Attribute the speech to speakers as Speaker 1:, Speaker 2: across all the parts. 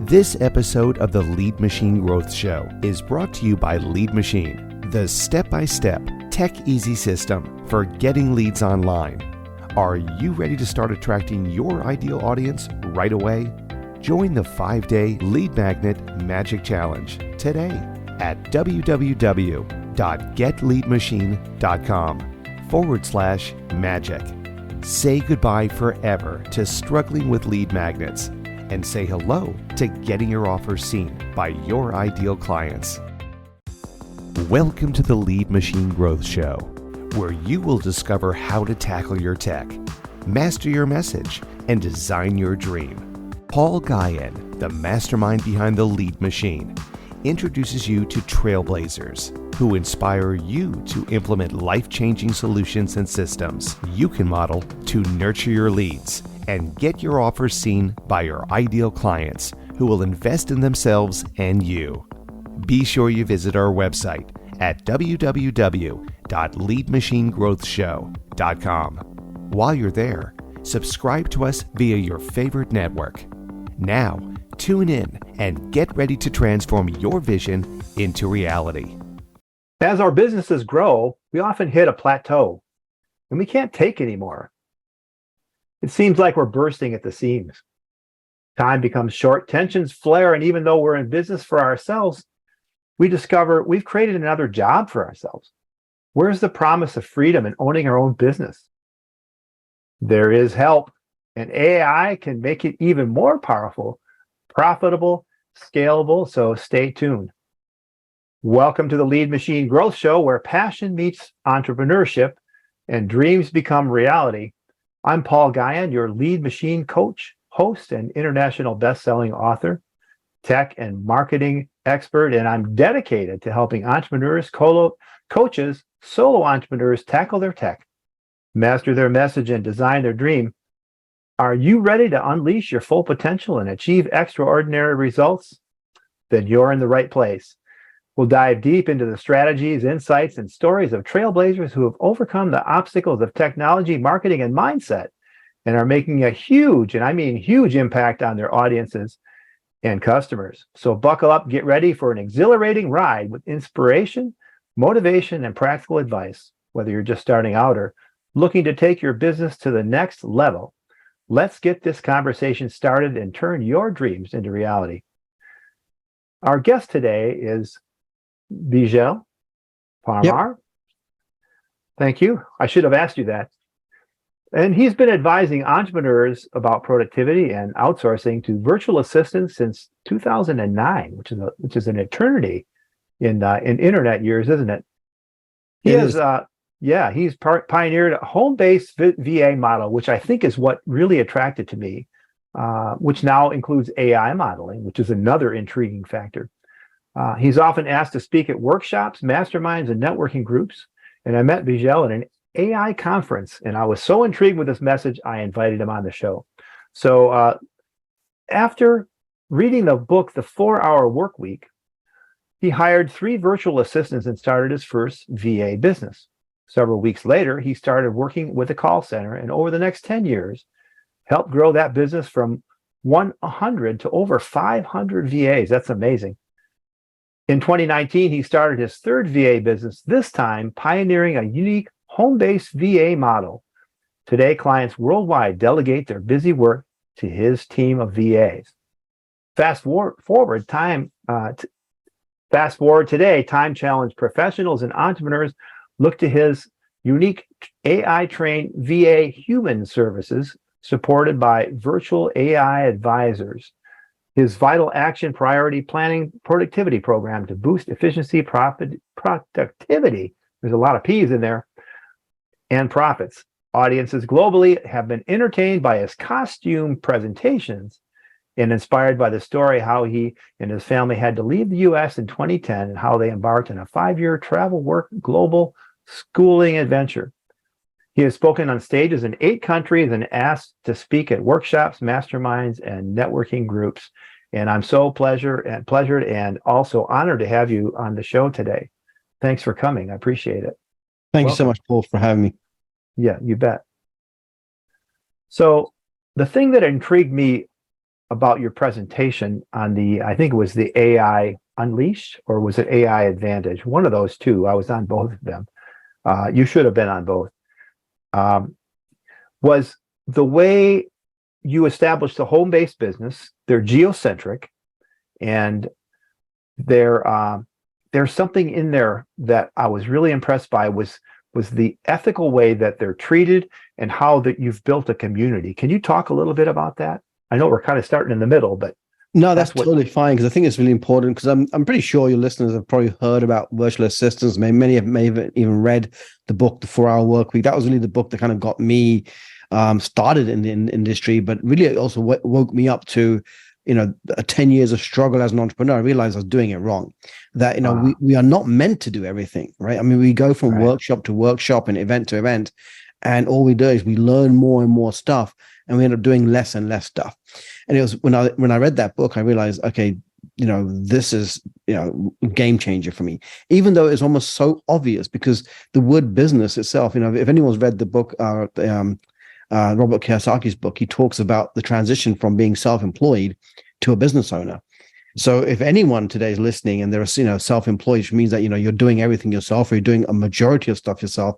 Speaker 1: This episode of the Lead Machine Growth Show is brought to you by Lead Machine, the step-by-step, tech-easy system for getting leads online. Are you ready to start attracting your ideal audience right away? Join the 5-day Lead Magnet Magic Challenge today at www.getleadmachine.com/magic. Say goodbye forever to struggling with lead magnets and say hello to getting your offers seen by your ideal clients. Welcome to the Lead Machine Growth Show, where you will discover how to tackle your tech, master your message, and design your dream. Paul Guyan, the mastermind behind the Lead Machine, introduces you to trailblazers who inspire you to implement life-changing solutions and systems you can model to nurture your leads and get your offers seen by your ideal clients who will invest in themselves and you. Be sure you visit our website at www.leadmachinegrowthshow.com. While you're there, subscribe to us via your favorite network. Now, tune in and get ready to transform your vision into reality.
Speaker 2: As our businesses grow, we often hit a plateau and we can't take anymore. It seems like we're bursting at the seams. Time becomes short, tensions flare, and even though we're in business for ourselves, we discover we've created another job for ourselves. Where's the promise of freedom in owning our own business? There is help, and AI can make it even more powerful, profitable, scalable, so stay tuned. Welcome to the Lead Machine Growth Show, where passion meets entrepreneurship and dreams become reality. I'm Paul Guyan, your Lead Machine coach, host, and international best-selling author, tech and marketing expert, and I'm dedicated to helping entrepreneurs, coaches, solo entrepreneurs tackle their tech, master their message, and design their dream. Are you ready to unleash your full potential and achieve extraordinary results? Then you're in the right place. We'll dive deep into the strategies, insights, and stories of trailblazers who have overcome the obstacles of technology, marketing, and mindset, and are making a huge, and I mean huge, impact on their audiences and customers. So buckle up, get ready for an exhilarating ride with inspiration, motivation, and practical advice. Whether you're just starting out or looking to take your business to the next level, let's get this conversation started and turn your dreams into reality. Our guest today is Beejel Parmar. Yep. Thank you. I should have asked you that. And he's been advising entrepreneurs about productivity and outsourcing to virtual assistants since 2009, which is an eternity in internet years, isn't it? He's pioneered a home-based VA model, which I think is what really attracted to me, which now includes AI modeling, which is another intriguing factor. He's often asked to speak at workshops, masterminds, and networking groups. And I met Beejel at an AI conference, and I was so intrigued with this message, I invited him on the show. So after reading the book, The 4-Hour Workweek, he hired 3 virtual assistants and started his first VA business. Several weeks later, he started working with a call center, and over the next 10 years, helped grow that business from 100 to over 500 VAs. That's amazing. In 2019, he started his third VA business, this time pioneering a unique home-based VA model. Today, clients worldwide delegate their busy work to his team of VAs. Fast forward today, time-challenged professionals and entrepreneurs look to his unique AI-trained VA human services supported by virtual AI advisors. His Vital Action Priority Planning Productivity Program to boost efficiency, productivity, there's a lot of P's in there, and profits. Audiences globally have been entertained by his costume presentations and inspired by the story how he and his family had to leave the U.S. in 2010 and how they embarked on a 5-year travel work global schooling adventure. He has spoken on stages in 8 countries and asked to speak at workshops, masterminds, and networking groups. And I'm so pleasured and also honored to have you on the show today. Thanks for coming. I appreciate it.
Speaker 3: Thank you so much, Paul, for having me.
Speaker 2: Yeah, you bet. So the thing that intrigued me about your presentation on I think it was the AI Unleashed, or was it AI Advantage? One of those two. I was on both of them. You should have been on both. Was the way you established a home-based business. They're geocentric, and there's something in there that I was really impressed by was the ethical way that they're treated and how that you've built a community. Can you talk a little bit about that? I know we're kind of starting in the middle, but
Speaker 3: no, that's totally fine, because I think it's really important, because I'm pretty sure your listeners have probably heard about virtual assistants. Many may have even read the book, The 4-Hour Workweek. That was really the book that kind of got me started in the industry, but really it also woke me up to, 10 years of struggle as an entrepreneur. I realized I was doing it wrong. That, we are not meant to do everything, right? I mean, we go from workshop to workshop and event to event, and all we do is we learn more and more stuff, and we end up doing less and less stuff. And it was when I read that book, I realized, okay, this is, game changer for me, even though it's almost so obvious, because the word business itself, if anyone's read the book, Robert Kiyosaki's book, he talks about the transition from being self-employed to a business owner. So if anyone today is listening and they're, self-employed, which means that, you're doing everything yourself, or you're doing a majority of stuff yourself,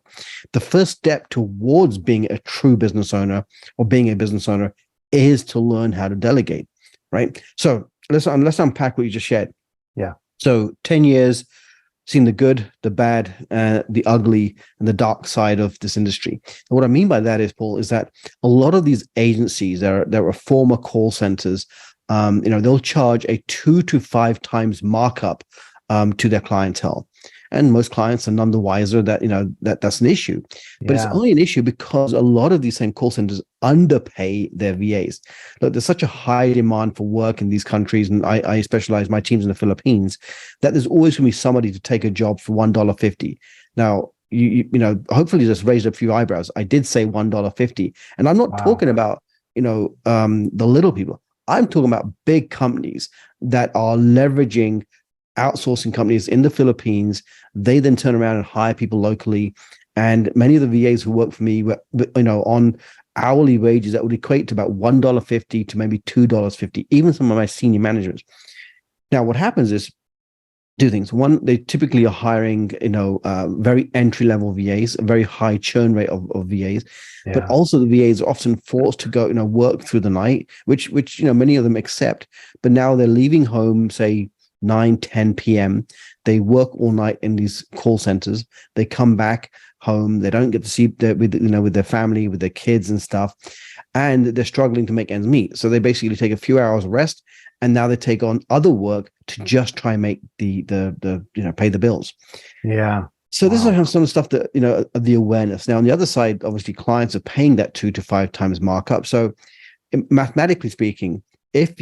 Speaker 3: the first step towards being a true business owner or being a business owner is to learn how to delegate, right? So let's unpack what you just shared.
Speaker 2: Yeah.
Speaker 3: So 10 years, seen the good, the bad, the ugly, and the dark side of this industry. And what I mean by that is, Paul, is that a lot of these agencies, there are former call centers, they'll charge a 2 to 5 times markup to their clientele. And most clients are none the wiser that, that's an issue. But it's only an issue because a lot of these same call centers underpay their VAs. Look, there's such a high demand for work in these countries, and I specialize my teams in the Philippines, that there's always going to be somebody to take a job for $1.50. Now, you hopefully just raised a few eyebrows. I did say $1.50, and I'm not talking about, the little people. I'm talking about big companies that are leveraging outsourcing companies in the Philippines. They then turn around and hire people locally. And many of the VAs who work for me were, on hourly wages that would equate to about $1.50 to maybe $2.50, even some of my senior managers. Now, what happens is 2 things. One, they typically are hiring, very entry-level VAs, a very high churn rate of VAs. Yeah. But also the VAs are often forced to go, work through the night, which many of them accept. But now they're leaving home, say, 9, 10 p.m. They work all night in these call centers. They come back home. They don't get to see with their family, with their kids and stuff. And they're struggling to make ends meet. So they basically take a few hours of rest, and now they take on other work to just try and make the pay the bills.
Speaker 2: Yeah.
Speaker 3: So this is some stuff that, the awareness. Now, on the other side, obviously clients are paying that 2 to 5 times markup. So mathematically speaking, if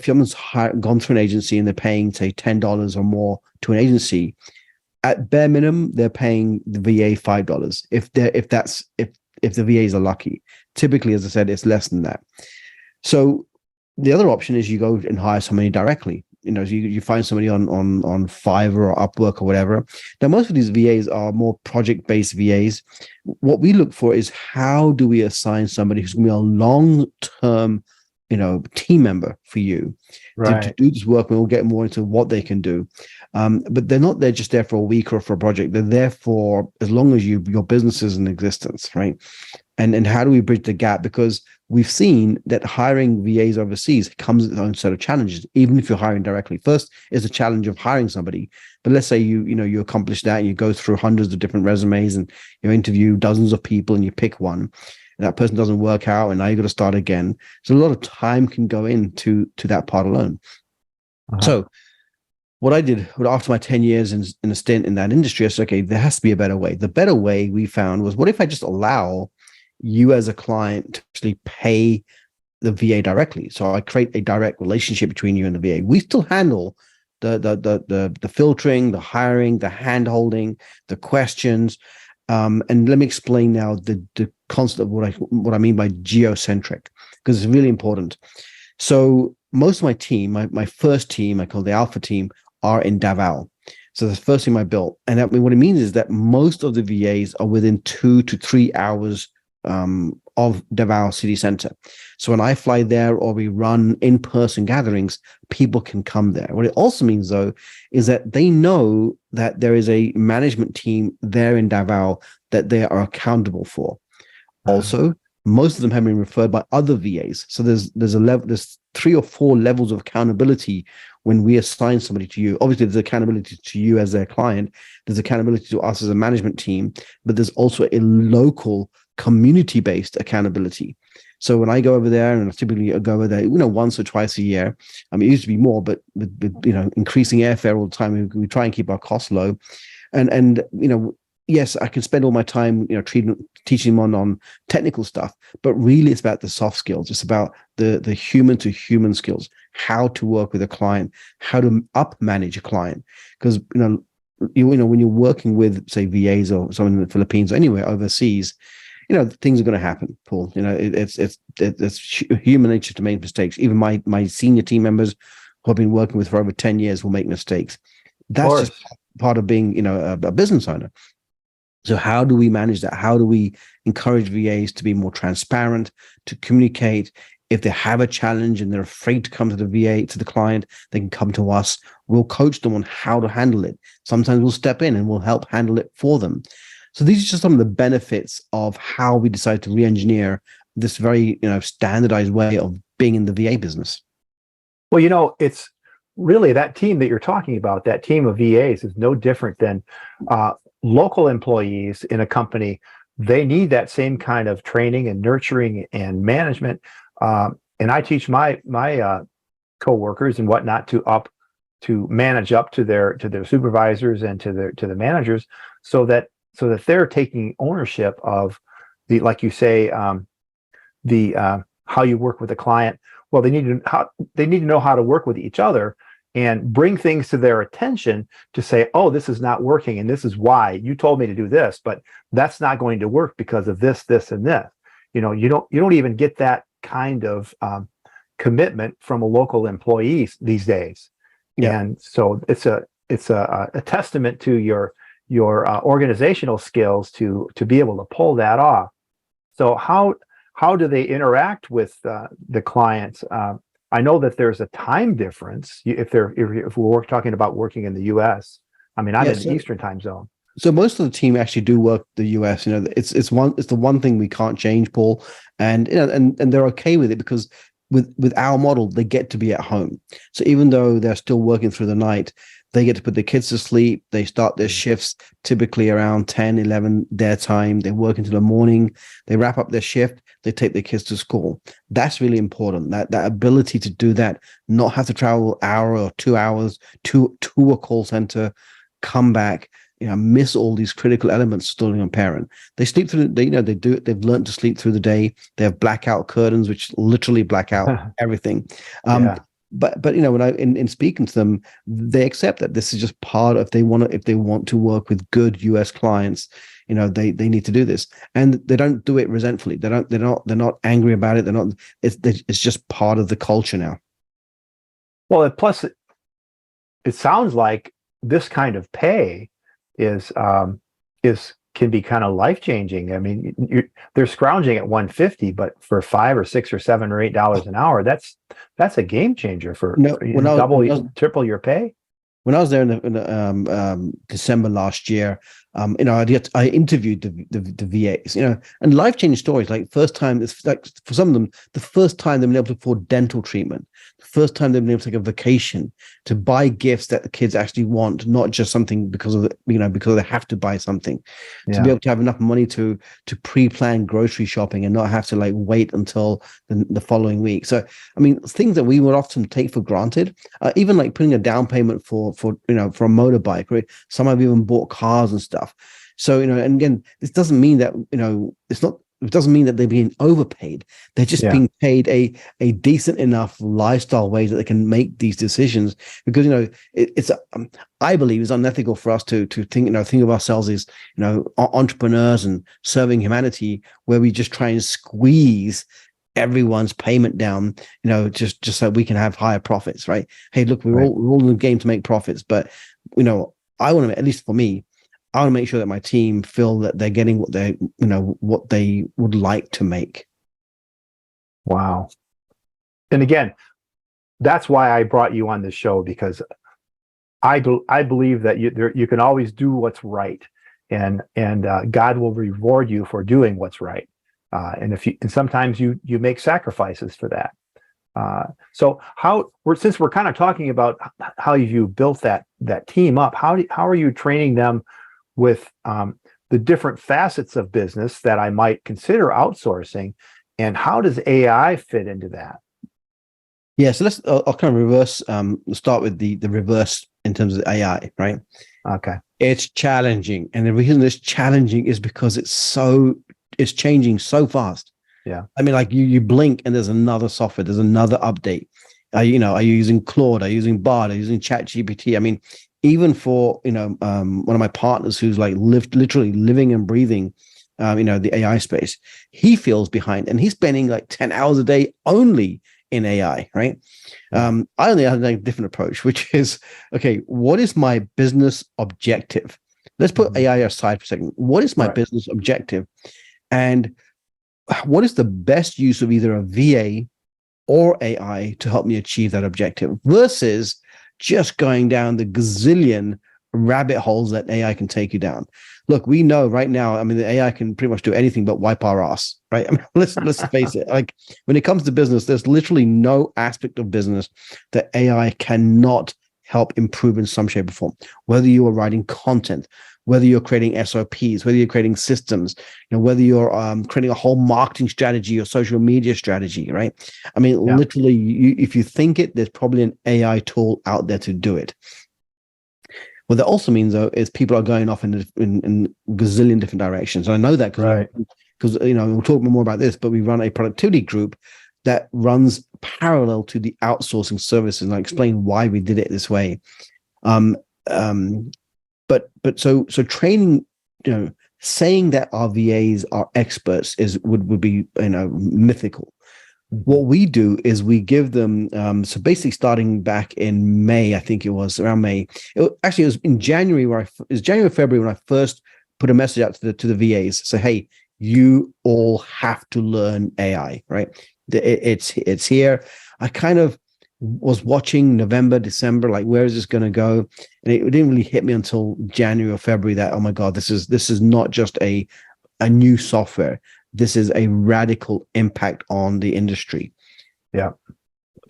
Speaker 3: someone's gone through an agency and they're paying, say, $10 or more to an agency, at bare minimum, they're paying the VA $5. If the VAs are lucky, typically, as I said, it's less than that. So the other option is you go and hire somebody directly. You find somebody on Fiverr or Upwork or whatever. Now, most of these VAs are more project-based VAs. What we look for is, how do we assign somebody who's going to be a long-term team member for you to do this work? And we'll get more into what they can do. But they're not there just there for a week or for a project. They're there for as long as your business is in existence, right? And how do we bridge the gap? Because we've seen that hiring VAs overseas comes with its own set of challenges, even if you're hiring directly. First is a challenge of hiring somebody. But let's say you accomplish that, and you go through hundreds of different resumes, and you interview dozens of people, and you pick one, and that person doesn't work out, and now you've got to start again. So a lot of time can go into that part alone. So what I did after my 10 years in a stint in that industry, I said, okay, there has to be a better way. The better way we found was, what if I just allow you as a client to actually pay the VA directly? So I create a direct relationship between you and the VA. We still handle the filtering, the hiring, the hand-holding, the questions. And let me explain now the concept of what I mean by geocentric, because it's really important. So most of my team, my first team, I call the Alpha team, are in Davao. So the first team I built. And what it means is that most of the VAs are within 2 to 3 hours of Davao City Center. So when I fly there or we run in-person gatherings, people can come there. What it also means, though, is that they know that there is a management team there in Davao that they are accountable for. Also, most of them have been referred by other VAs. So there's 3 or 4 levels of accountability when we assign somebody to you. Obviously, there's accountability to you as their client. There's accountability to us as a management team, but there's also a local community-based accountability. So when I go over there, and I typically go over there, once or twice a year. I mean, it used to be more, but with increasing airfare all the time, we try and keep our costs low. And yes, I can spend all my time, teaching them on technical stuff, but really it's about the soft skills. It's about the human to human skills, how to work with a client, how to manage a client. Because, when you're working with, say, VAs or someone in the Philippines or anywhere overseas, things are going to happen, Paul. It's human nature to make mistakes. Even my senior team members who I've been working with for over 10 years will make mistakes. That's just part of being, a business owner. So how do we manage that? How do we encourage VAs to be more transparent, to communicate? If they have a challenge and they're afraid to come to the VA, to the client, they can come to us. We'll coach them on how to handle it. Sometimes we'll step in and we'll help handle it for them. So these are just some of the benefits of how we decide to re-engineer this very, standardized way of being in the VA business.
Speaker 2: Well, it's really that team that you're talking about, that team of VAs is no different than local employees in a company. They need that same kind of training and nurturing and management. And I teach my coworkers and whatnot to manage up to their supervisors and to the managers, so that they're taking ownership of the, like you say, how you work with a client. Well, they need to know how to work with each other and bring things to their attention to say, oh, this is not working, and this is why. You told me to do this, but that's not going to work because of this, and this. You don't even get that kind of commitment from a local employee these days. Yeah. And so it's a testament to your organizational skills to be able to pull that off. So how do they interact with the clients? I know that there's a time difference if we're talking about working in the U.S. I mean, I'm in the Eastern time zone.
Speaker 3: So most of the team actually do work the US. It's the one thing we can't change, Paul, and they're okay with it because with our model, they get to be at home. So even though they're still working through the night, they get to put their kids to sleep. They start their shifts typically around 10, 11 their time. They work into the morning. They wrap up their shift. They take their kids to school. That's really important. That ability to do that, not have to travel an hour or 2 hours to a call center, come back, miss all these critical elements still on parent. They sleep through they've learned to sleep through the day. They have blackout curtains, which literally black out everything. But when I in speaking to them, they accept that this is just part of, if they want to work with good US clients, they need to do this, and they don't do it resentfully. They're not angry about it. It's just part of the culture now.
Speaker 2: Well, plus it sounds like this kind of pay can be kind of life-changing. I mean, they're scrounging at 150, but for $5 or $6 or $7 or $8 an hour, that's a game changer for triple your pay.
Speaker 3: When I was there in December last year, I interviewed the VAs, and life-changing stories. Like first time, it's like for some of them, the first time they've been able to afford dental treatment, the first time they've been able to take a vacation, to buy gifts that the kids actually want, not just something because they have to buy something, to be able to have enough money to pre-plan grocery shopping and not have to wait until the following week. So, I mean, things that we would often take for granted, even like putting a down payment for a motorbike, right? Some have even bought cars and stuff. So, and again, this doesn't mean that, it doesn't mean that they're being overpaid. They're just being paid a decent enough lifestyle wage that they can make these decisions. Because, I believe it's unethical for us to think of ourselves as, entrepreneurs and serving humanity, where we just try and squeeze everyone's payment down, just so we can have higher profits, right? Hey, look, we're all in the game to make profits, but I want to, at least for me, I want to make sure that my team feel that they're getting what what they would like to make.
Speaker 2: Wow. And again, that's why I brought you on this show, because I believe that you can always do what's right, and God will reward you for doing what's right. And sometimes you make sacrifices for that. So since we're kind of talking about how you built that team up, how are you training them with the different facets of business that I might consider outsourcing, and how does AI fit into that?
Speaker 3: Yeah, so I'll kind of reverse. Start with the reverse in terms of AI, right?
Speaker 2: Okay.
Speaker 3: It's challenging, and the reason it's challenging is because it's changing so fast.
Speaker 2: Yeah.
Speaker 3: I mean, like you blink and there's another software, there's another update. Are you using Claude? Are you using Bard? Are you using ChatGPT? I mean, even for one of my partners who's like literally living and breathing, the AI space, he feels behind, and he's spending like 10 hours a day only in AI, right? I only have a different approach, which is, okay, what is my business objective? Let's put AI aside for a second. What is my business objective? And what is the best use of either a VA or AI to help me achieve that objective, versus just going down the gazillion rabbit holes that AI can take you down? Look, we know right now, I mean, the AI can pretty much do anything but wipe our ass, right? I mean, let's face it. Like, when it comes to business, there's literally no aspect of business that AI cannot help improve in some shape or form. Whether you are writing content, whether you're creating SOPs, whether you're creating systems, whether you're creating a whole marketing strategy or social media strategy, right? I mean, literally, if you think it, there's probably an AI tool out there to do it. What that also means, though, is people are going off in gazillion different directions. And I know that because we'll talk more about this, but we run a productivity group that runs parallel to the outsourcing services, and I explain why we did it this way. But so training, saying that our VAs are experts would be mythical. What we do is we give them, so basically starting back in May, I think it was around May. It was in January it was January or February when I first put a message out to the VAs. So, hey, you all have to learn AI, right? It's here. I kind of was watching November, December, like, where is this going to go? And it didn't really hit me until January or February that, oh my God, this is not just a new software. This is a radical impact on the industry.
Speaker 2: Yeah.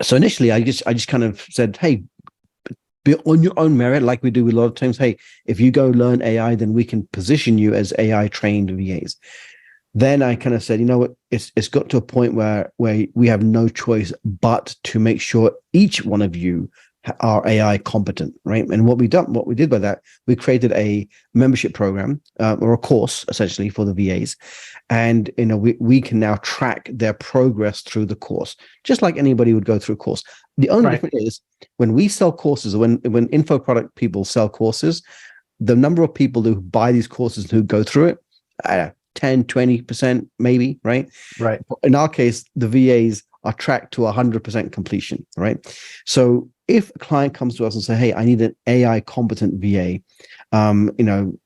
Speaker 3: So initially, I just kind of said, hey, be on your own merit, like we do with a lot of times. Hey, if you go learn AI, then we can position you as AI trained VAs. Then I kind of said, you know what, it's got to a point where we have no choice but to make sure each one of you are AI competent, right? And what we did by that, we created a membership program or a course essentially for the VAs, and we can now track their progress through the course, just like anybody would go through a course. The only difference is when we sell courses, or when info product people sell courses, the number of people who buy these courses and who go through it, 10-20% maybe, right?
Speaker 2: Right.
Speaker 3: In our case, the VAs are tracked to 100% completion, right? So if a client comes to us and say, hey, I need an AI competent VA,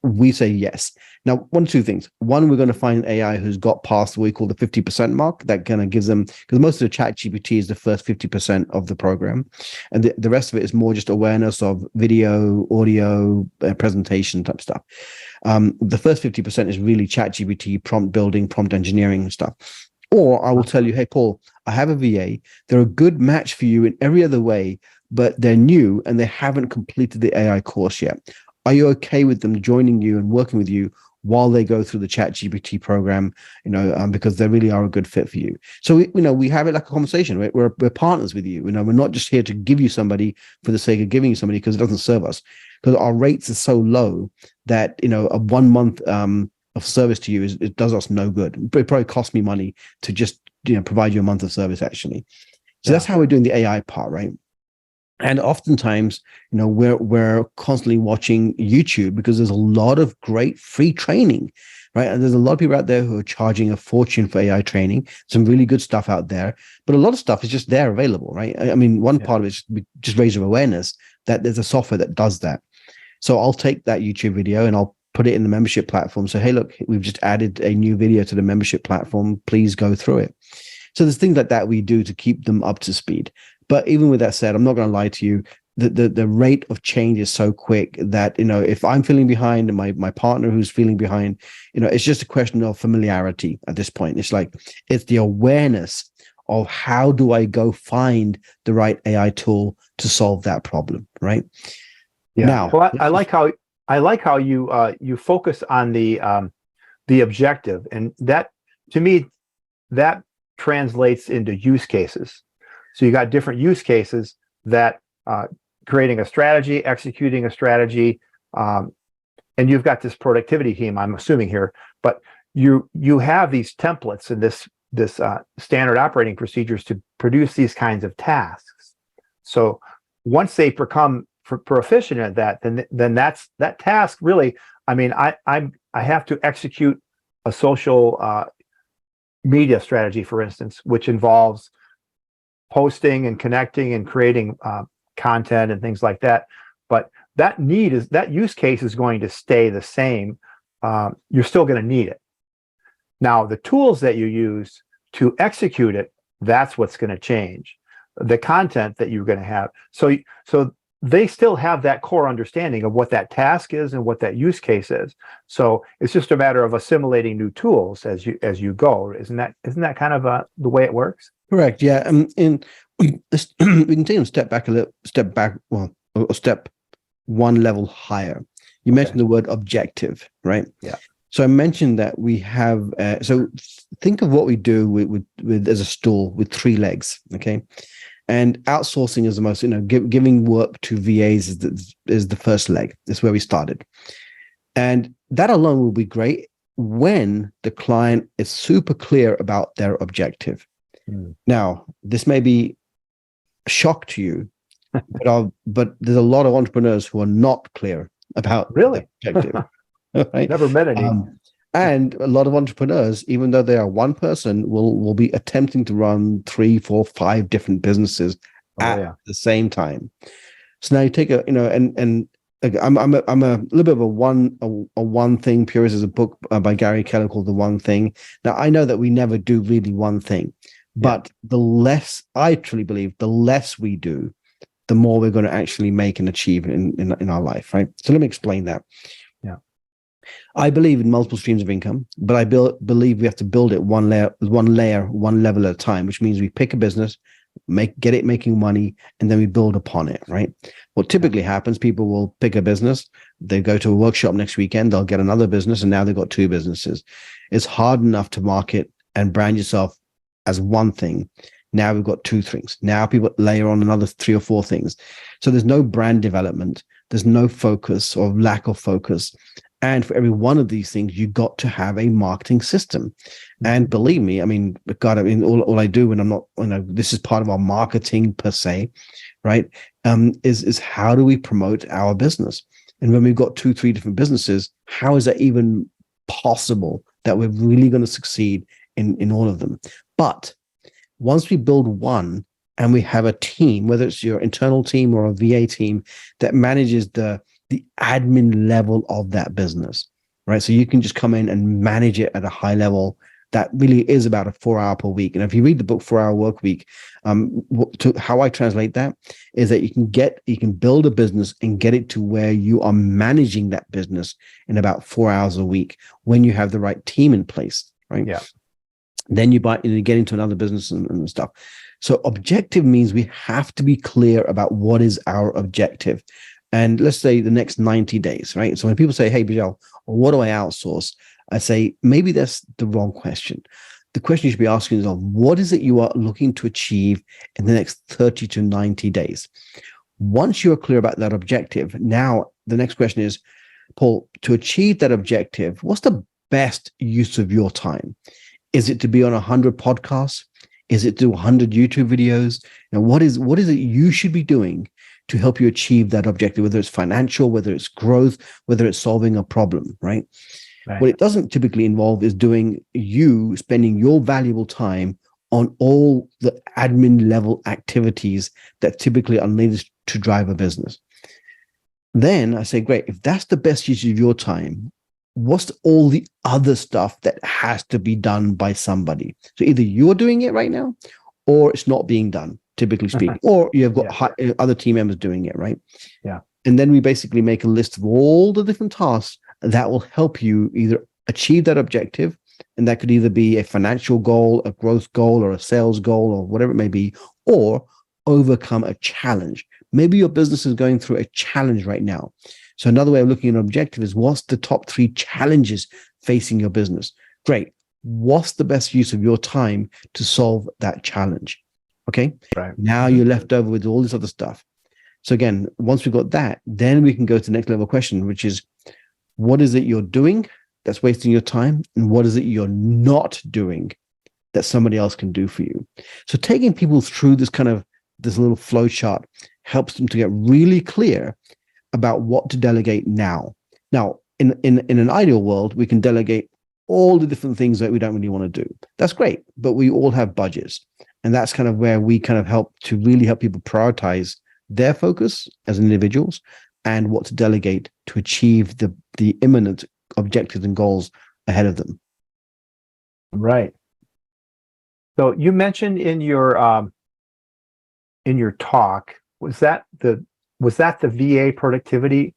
Speaker 3: we say yes. Now, one of two things. One, we're going to find an AI who's got past what we call the 50% mark. That kind of gives them, because most of the ChatGPT is the first 50% of the program. And the rest of it is more just awareness of video, audio, presentation type stuff. The first 50% is really ChatGPT, prompt building, prompt engineering and stuff. Or I will tell you, hey, Paul, I have a VA. They're a good match for you in every other way, but they're new and they haven't completed the AI course yet. Are you okay with them joining you and working with you while they go through the ChatGPT program? Because they really are a good fit for you. So we have it like a conversation. Right? We're partners with you. We're not just here to give you somebody for the sake of giving you somebody because it doesn't serve us. Because our rates are so low that a 1 month of service to you it does us no good. It probably costs me money to just provide you a month of service actually. So that's how we're doing the AI part, right? And oftentimes, we're constantly watching YouTube because there's a lot of great free training, right? And there's a lot of people out there who are charging a fortune for AI training, some really good stuff out there, but a lot of stuff is just there available, right? I mean, one part of it is just raising awareness that there's a software that does that. So I'll take that YouTube video and I'll put it in the membership platform. So, hey, look, we've just added a new video to the membership platform. Please go through it. So there's things like that we do to keep them up to speed. But even with that said, I'm not going to lie to you. The rate of change is so quick that, if I'm feeling behind and my partner who's feeling behind, it's just a question of familiarity at this point. It's the awareness of how do I go find the right AI tool to solve that problem, right?
Speaker 2: Yeah.
Speaker 3: Now,
Speaker 2: well, I like how you focus on the objective, and that, to me, that translates into use cases. So you got different use cases that creating a strategy, executing a strategy, and you've got this productivity team, I'm assuming here, but you have these templates and this standard operating procedures to produce these kinds of tasks. So once they become proficient at that, then that task really, I have to execute a social media strategy, for instance, which involves posting and connecting and creating content and things like that. But that use case is going to stay the same. You're still going to need it. Now, the tools that you use to execute it, that's what's going to change. The content that you're going to have. So they still have that core understanding of what that task is and what that use case is. So it's just a matter of assimilating new tools as you go. Isn't that kind of the way it works?
Speaker 3: Correct. Yeah. We can take a step one level higher. You mentioned the word objective, right?
Speaker 2: Yeah.
Speaker 3: So I mentioned that we have. So think of what we do with as a stool with 3 legs. Okay. And outsourcing is the most, giving work to VAs is the first leg. That's where we started. And that alone will be great when the client is super clear about their objective. Now, this may be a shock to you, but there's a lot of entrepreneurs who are not clear about
Speaker 2: really
Speaker 3: their objective. Right?
Speaker 2: Never met any.
Speaker 3: And a lot of entrepreneurs, even though they are one person, will be attempting to run 3, 4, 5 different businesses at the same time. So now you take I'm a little bit of a one thing purist. There's a book by Gary Keller called The One Thing. Now I know that we never do really one thing, but I truly believe the less we do, the more we're going to actually make and achieve in our life, right? So let me explain that. I believe in multiple streams of income, but I believe we have to build it one level at a time, which means we pick a business, get it making money, and then we build upon it, right? What typically happens, people will pick a business, they go to a workshop next weekend, they'll get another business, and now they've got 2 businesses. It's hard enough to market and brand yourself as one thing. Now we've got 2 things. Now people layer on another 3 or 4 things. So there's no brand development. There's no focus or lack of focus. And for every one of these things, you got to have a marketing system. And believe me, all I do when I'm not, this is part of our marketing per se, right? Is how do we promote our business? And when we've got 2, 3 different businesses, how is that even possible that we're really going to succeed in all of them? But once we build one and we have a team, whether it's your internal team or a VA team that manages the admin level of that business, right? So you can just come in and manage it at a high level. That really is about a 4-hour per week. And if you read the book 4-Hour Work Week, how I translate that is that you can build a business and get it to where you are managing that business in about 4 hours a week when you have the right team in place, right?
Speaker 2: Yeah.
Speaker 3: Then you get into another business and stuff. So objective means we have to be clear about what is our objective. And let's say the next 90 days, right? So when people say, hey, Beejel, what do I outsource? I say, maybe that's the wrong question. The question you should be asking is, what is it you are looking to achieve in the next 30 to 90 days? Once you are clear about that objective, now the next question is, Paul, to achieve that objective, what's the best use of your time? Is it to be on 100 podcasts? Is it to do 100 YouTube videos? Now, what is it you should be doing to help you achieve that objective, whether it's financial, whether it's growth, whether it's solving a problem, right? What it doesn't typically involve is spending your valuable time on all the admin level activities that typically are needed to drive a business. Then I say, great, if that's the best use of your time, what's all the other stuff that has to be done by somebody? So either you're doing it right now, or it's not being done, typically speaking, or you have got other team members doing it, right?
Speaker 2: Yeah.
Speaker 3: And then we basically make a list of all the different tasks that will help you either achieve that objective. And that could either be a financial goal, a growth goal, or a sales goal, or whatever it may be, or overcome a challenge. Maybe your business is going through a challenge right now. So another way of looking at an objective is, what's the top 3 challenges facing your business? Great. What's the best use of your time to solve that challenge? Okay.
Speaker 2: Right.
Speaker 3: Now you're left over with all this other stuff. So again, once we've got that, then we can go to the next level question, which is, what is it you're doing that's wasting your time? And what is it you're not doing that somebody else can do for you? So taking people through this little flow chart helps them to get really clear about what to delegate now. Now, in an ideal world, we can delegate all the different things that we don't really want to do. That's great, but we all have budgets. And that's kind of where we kind of help people prioritize their focus as individuals and what to delegate to achieve the imminent objectives and goals ahead of them.
Speaker 2: Right. So you mentioned in your talk, was that the VA productivity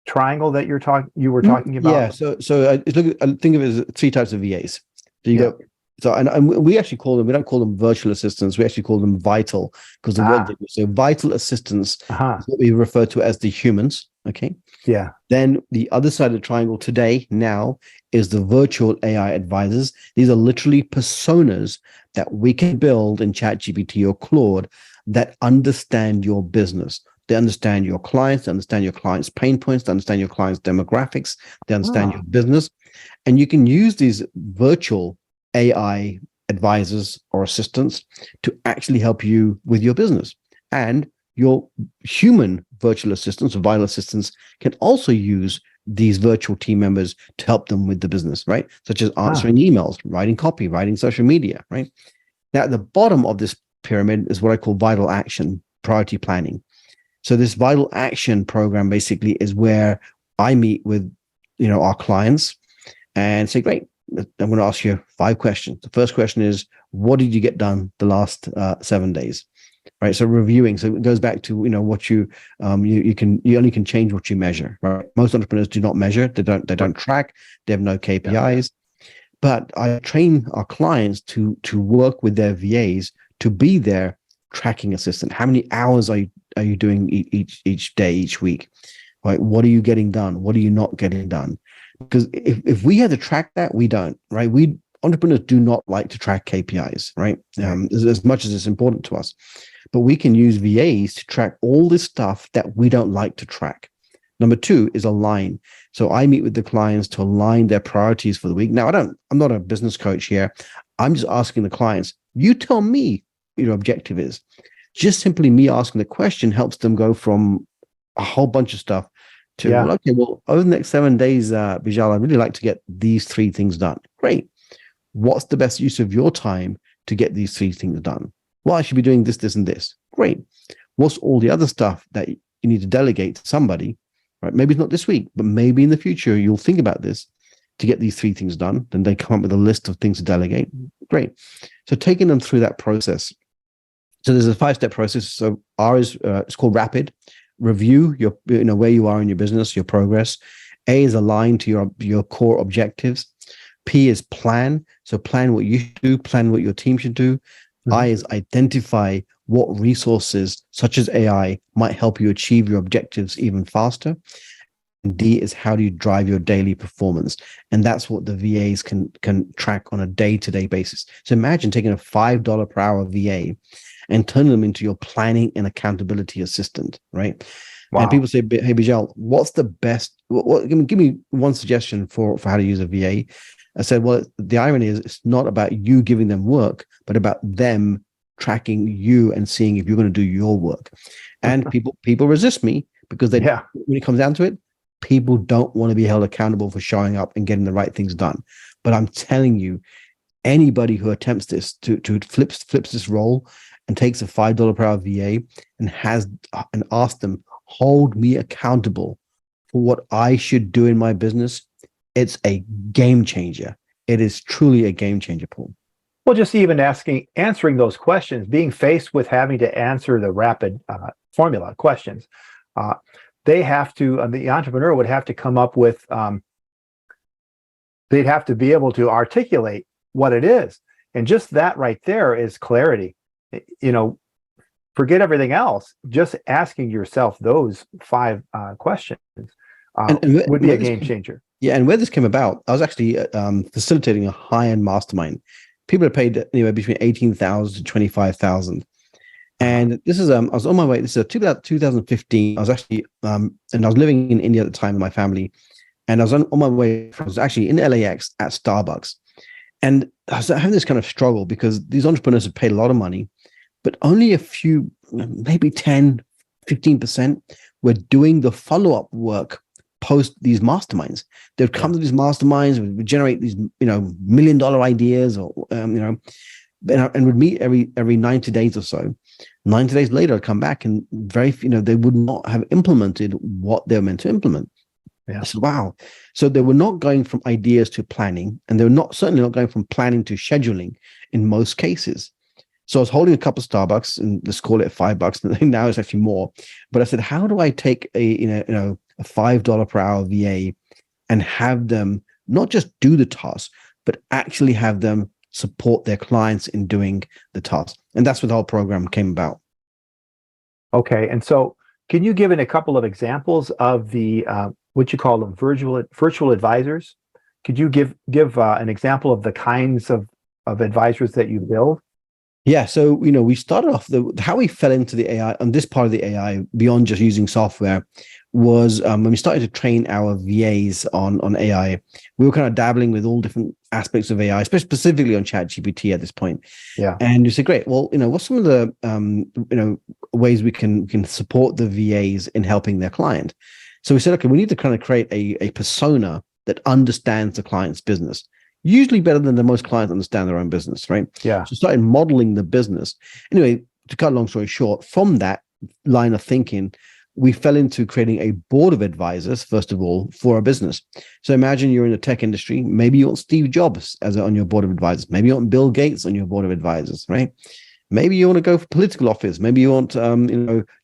Speaker 2: triangle that you were talking about?
Speaker 3: Yeah. So I think of it as 3 types of VAs. So you go. So and we actually we don't call them virtual assistants. We actually call them vital, because so vital assistants is what we refer to as the humans. Okay.
Speaker 2: Yeah.
Speaker 3: Then the other side of the triangle now is the virtual AI advisors. These are literally personas that we can build in ChatGPT or Claude that understand your business. They understand your clients, they understand your clients' pain points, they understand your clients' demographics, they understand your business. And you can use these virtual AI advisors or assistants to actually help you with your business. And your human virtual assistants or vital assistants can also use these virtual team members to help them with the business, right? Such as answering emails, writing copy, writing social media, right? Now, at the bottom of this pyramid is what I call vital action, priority planning. So this vital action program basically is where I meet with, our clients and say, great, I'm going to ask you 5 questions. The first question is, what did you get done the last 7 days? Right. So reviewing. So it goes back to, what you only can change what you measure. Right. Most entrepreneurs do not measure. They don't track. They have no KPIs. But I train our clients to work with their VAs to be their tracking assistant. How many hours are you doing each day, each week? Right. What are you getting done? What are you not getting done? Because if we had to track that, we don't. Right. Entrepreneurs do not like to track KPIs. Right. As much as it's important to us. But we can use VAs to track all this stuff that we don't like to track. Number 2 is align. So I meet with the clients to align their priorities for the week. Now, I'm not a business coach here. I'm just asking the clients, you tell me what your objective is. Just simply me asking the question helps them go from a whole bunch of stuff to, over the next 7 days, Beejel, I'd really like to get these 3 things done. Great. What's the best use of your time to get these 3 things done? Well, I should be doing this, this, and this. Great. What's all the other stuff that you need to delegate to somebody, right? Maybe it's not this week, but maybe in the future, you'll think about this to get these 3 things done. Then they come up with a list of things to delegate. Great. So taking them through that process. So there's a 5-step process. So R is, it's called rapid. Review your, where you are in your business, your progress. A is aligned to your core objectives. P is plan. So plan what you should do, plan what your team should do. I is identify what resources, such as AI, might help you achieve your objectives even faster. And D is how do you drive your daily performance? And that's what the VAs can track on a day-to-day basis. So imagine taking a $5 per hour VA and turning them into your planning and accountability assistant, right? Wow. And people say, hey, Beejel, what's the best? Give me one suggestion for how to use a VA. I said, well, the irony is it's not about you giving them work, but about them tracking you and seeing if you're going to do your work. And people resist me because when it comes down to it, people don't want to be held accountable for showing up and getting the right things done. But I'm telling you, anybody who attempts this to flips this role and takes a $5 per hour VA and asks them, hold me accountable for what I should do in my business, it's a game changer. It is truly a game changer, Paul.
Speaker 2: Well, just even answering those questions, being faced with having to answer the rapid formula questions, they have to, the entrepreneur would have to come up with, they'd have to be able to articulate what it is. And just that right there is clarity. Forget everything else. Just asking yourself those 5 questions would be a game changer.
Speaker 3: Yeah, and where this came about, I was actually facilitating a high-end mastermind. People are paid anywhere between 18,000 to 25,000. And this is I was on my way. This is 2015. I was actually and I was living in India at the time with my family, and I was on my way. I was actually in LAX at Starbucks, and I was having this kind of struggle because these entrepreneurs have paid a lot of money, but only a few, maybe 10, 15% were doing the follow-up work post these masterminds. They'd come to these masterminds, would generate these, $1 million ideas, or and would meet every 90 days or so. 90 days later, I'd come back and they would not have implemented what they were meant to implement.
Speaker 2: Yeah.
Speaker 3: I said, wow. So they were not going from ideas to planning, and they were certainly not going from planning to scheduling in most cases. So I was holding a cup of Starbucks, and let's call it $5. And now it's actually more. But I said, how do I take a $5 per hour VA and have them not just do the task, but actually have them support their clients in doing the task? And that's what the whole program came about.
Speaker 2: Okay. And so can you give a couple of examples of the, what you call them, virtual advisors? Could you give an example of the kinds of advisors that you build?
Speaker 3: Yeah, so we started off how we fell into the AI on this part of the AI beyond just using software was when we started to train our VAs on AI. We were kind of dabbling with all different aspects of AI, specifically on ChatGPT at this point.
Speaker 2: Yeah,
Speaker 3: and you said, great. Well, what's some of the ways we can support the VAs in helping their client? So we said, okay, we need to kind of create a persona that understands the client's business. Usually better than the most clients understand their own business, right?
Speaker 2: Yeah.
Speaker 3: So started modeling the business. Anyway, to cut a long story short, from that line of thinking, we fell into creating a board of advisors, first of all, for a business. So imagine you're in the tech industry. Maybe you want Steve Jobs on your board of advisors. Maybe you want Bill Gates on your board of advisors, right? Maybe you want to go for political office. Maybe you want,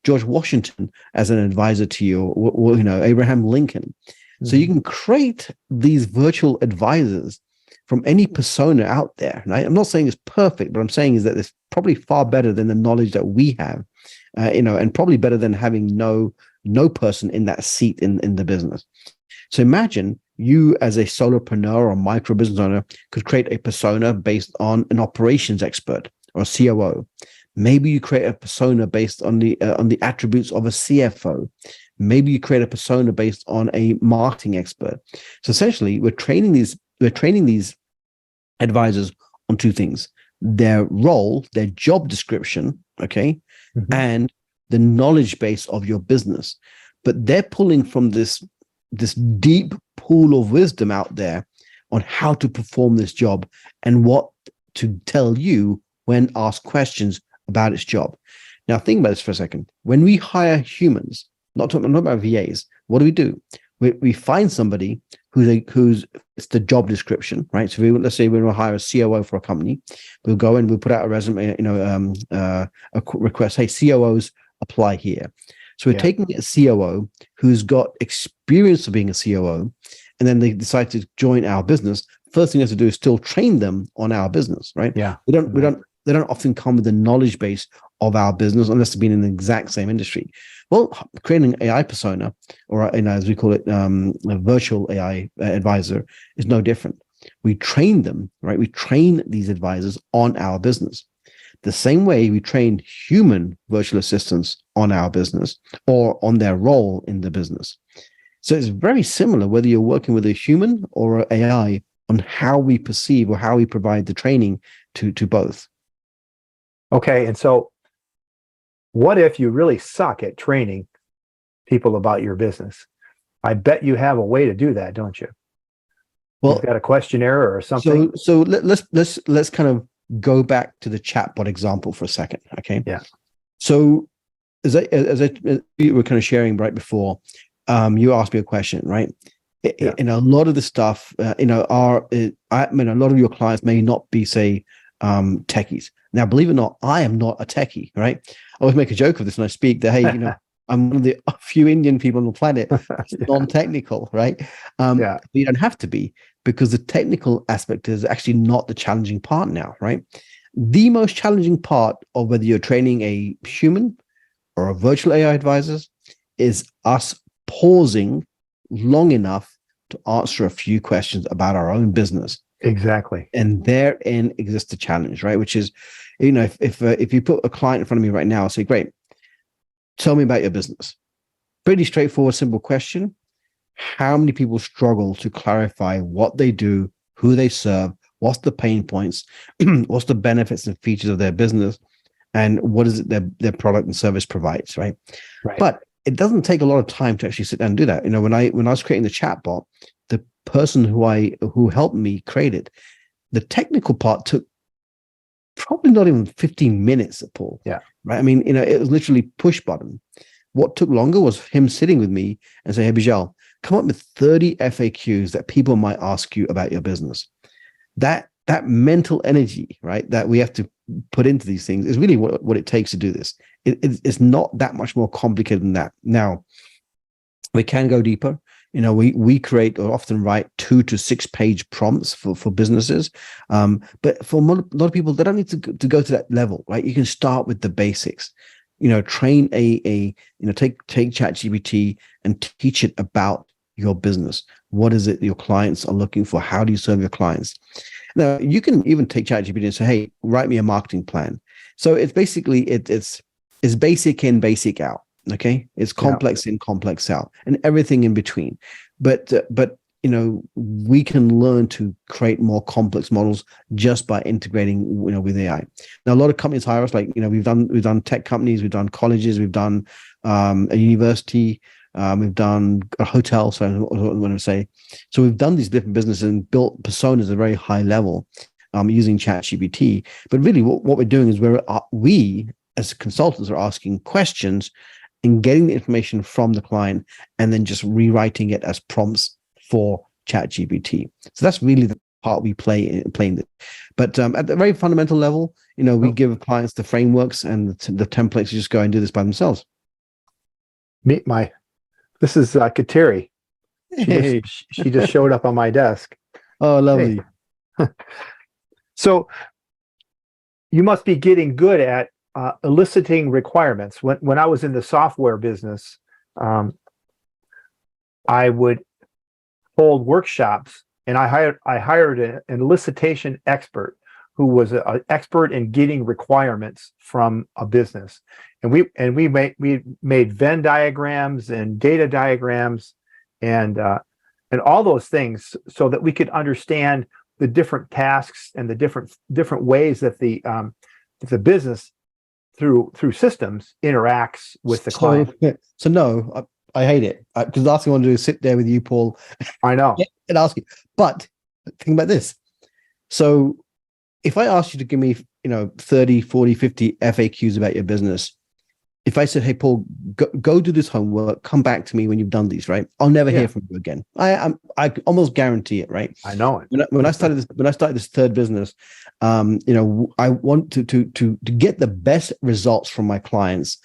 Speaker 3: George Washington as an advisor to you, or Abraham Lincoln. Mm-hmm. So you can create these virtual advisors from any persona out there. Right? I'm not saying it's perfect, but I'm saying is that it's probably far better than the knowledge that we have, and probably better than having no person in that seat in the business. So imagine you as a solopreneur or micro business owner could create a persona based on an operations expert or a COO. Maybe you create a persona based on the attributes of a CFO. Maybe you create a persona based on a marketing expert. So essentially, we're training these advisors on 2 things: their role, their job description, okay, mm-hmm. and the knowledge base of your business. But they're pulling from this deep pool of wisdom out there on how to perform this job and what to tell you when asked questions about its job. Now, think about this for a second. When we hire humans, not about VAs, what do? We find somebody who's it's the job description, right? So let's say we're going to hire a COO for a company. We'll go in, we'll put out a resume, a request. Hey, COOs apply here. So we're taking a COO who's got experience of being a COO, and then they decide to join our business. First thing you have to do is still train them on our business, right?
Speaker 2: Yeah.
Speaker 3: They don't often come with the knowledge base of our business unless they've been in the exact same industry. Well, creating an AI persona, or as we call it, a virtual AI advisor, is no different. We train them, right? We train these advisors on our business. The same way we train human virtual assistants on our business or on their role in the business. So it's very similar whether you're working with a human or an AI on how we perceive or how we provide the training to both.
Speaker 2: Okay, and so what if you really suck at training people about your business? I bet you have a way to do that, don't you? Well, you've got a questionnaire or something.
Speaker 3: So let's kind of go back to the chatbot example for a second, okay?
Speaker 2: Yeah.
Speaker 3: So as we were kind of sharing right before, you asked me a question, right?
Speaker 2: Yeah.
Speaker 3: In a lot of the stuff, I mean, a lot of your clients may not be, say, techies. Now, believe it or not, I am not a techie, right? I always make a joke of this when I speak that, hey, I'm one of the few Indian people on the planet that's
Speaker 2: Yeah.
Speaker 3: non-technical, right?
Speaker 2: Yeah.
Speaker 3: But you don't have to be, because the technical aspect is actually not the challenging part now, right? The most challenging part of whether you're training a human or a virtual AI advisors is us pausing long enough to answer a few questions about our own business.
Speaker 2: Exactly.
Speaker 3: And therein exists the challenge, right? Which is, if you put a client in front of me right now, I'll say, great, tell me about your business. Pretty straightforward, simple question. How many people struggle to clarify what they do, who they serve, what's the pain points, what's the benefits and features of their business, and what is it their product and service provides, right?
Speaker 2: Right.
Speaker 3: But it doesn't take a lot of time to actually sit down and do that. When I was creating the chatbot, the person who helped me create it, the technical part took probably not even 15 minutes, Paul.
Speaker 2: Yeah.
Speaker 3: Right. I mean, it was literally push button. What took longer was him sitting with me and saying, hey, Beejel, come up with 30 FAQs that people might ask you about your business. That mental energy, right, that we have to put into these things is really what it takes to do this. It's not that much more complicated than that. Now, we can go deeper. We create or often write 2 to 6 page prompts for businesses. But for a lot of people, they don't need to go to that level, right? You can start with the basics. Train take ChatGPT and teach it about your business. What is it your clients are looking for? How do you serve your clients? Now, you can even take ChatGPT and say, hey, write me a marketing plan. So it's basically, it's basic in, basic out. Okay. It's complex in, complex out, and everything in between. But we can learn to create more complex models just by integrating, with AI. Now, a lot of companies hire us, like, we've done tech companies, we've done colleges, we've done a university, we've done a hotel. So I want to say, so we've done these different businesses and built personas at a very high level, using ChatGPT. But really, what we're doing is we as consultants are asking questions and getting the information from the client, and then just rewriting it as prompts for ChatGPT. So that's really the part we play in this. But at the very fundamental level, we give clients the frameworks and the templates to just go and do this by themselves.
Speaker 2: This is Kateri. She just showed up on my desk.
Speaker 3: Oh, lovely.
Speaker 2: Hey. So you must be getting good at eliciting requirements. When I was in the software business, I would hold workshops, and I hired an elicitation expert who was an expert in getting requirements from a business, and we made Venn diagrams and data diagrams and all those things so that we could understand the different tasks and the different ways that the business through systems interacts with the client.
Speaker 3: So no, I hate it, because the last thing I want to do is sit there with you, Paul.
Speaker 2: I know.
Speaker 3: And ask you. But think about this. So if I asked you to give me, 30, 40, 50 FAQs about your business, if I said, hey, Paul, go do this homework, come back to me when you've done these, right? I'll never hear from you again. I almost guarantee it, right?
Speaker 2: I know it.
Speaker 3: When I started this third business, I want to get the best results from my clients.